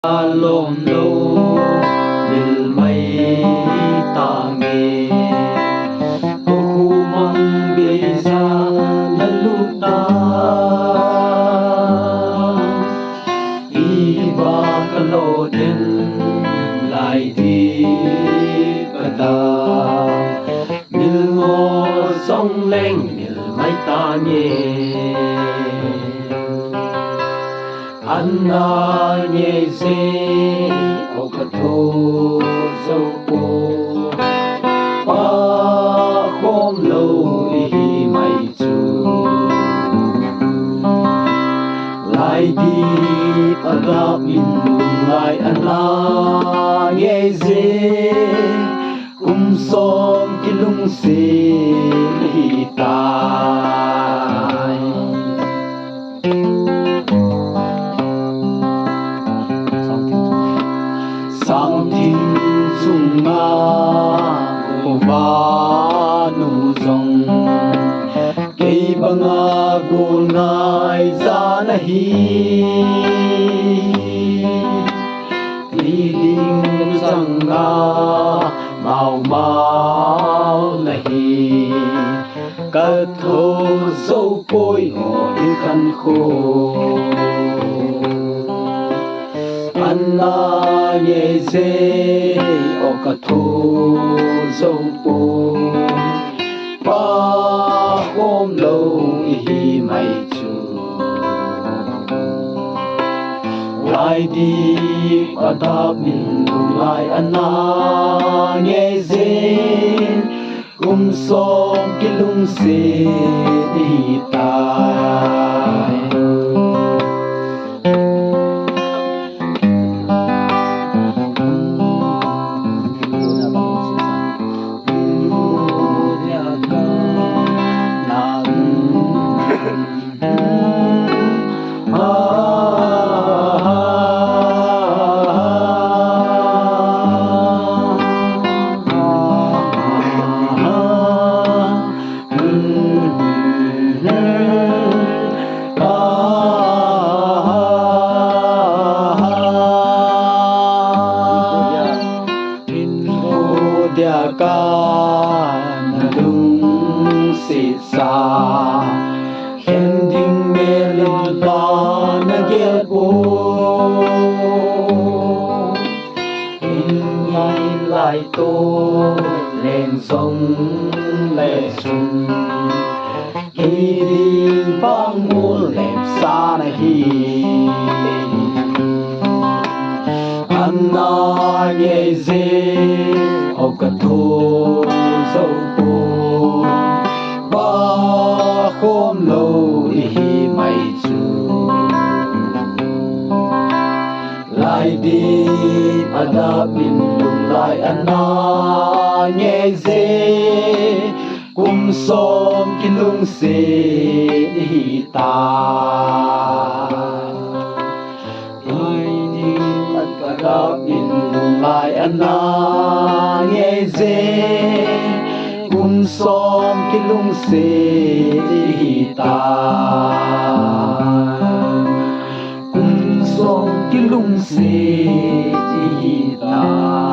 lom lo mil mai ta nghe cô khu mong bê ra lần lúc ta y ba ka lo đến lại đi cả ta mil ngô sông lên mil mai ta nghe Anna nhẹ dê ô cả thô dâu cô ba khom lâu đi mày chú lại đi ada min lại Anna nhẹ dê som kilung se hi tai sang thiên dung nga ô va nu dòng cây banga gôn ngai ra na hi linh sang nga mau mau na hi cả thô dâu bôi ngồi khăn khô Anna nhẹ dê ô cả thô dâu bôi ba hôm lâu hi mày chú lại đi ba ta mình lại Anna nhẹ dê som kilung se đi tai dia kan dung si sa hending melin ba na gel bo in lai to lên sông lệ sung hi đi bang mu lep sa na hi Anna nhẹ dê ô cả thô dâu cô ba khom lâu hi mày chú lại đi ada bin lung lại Anna nhẹ dê som kilung se hi ta ada bin lung lại Anna nhẹ dê som kilung se hi ta som kilung se hi ta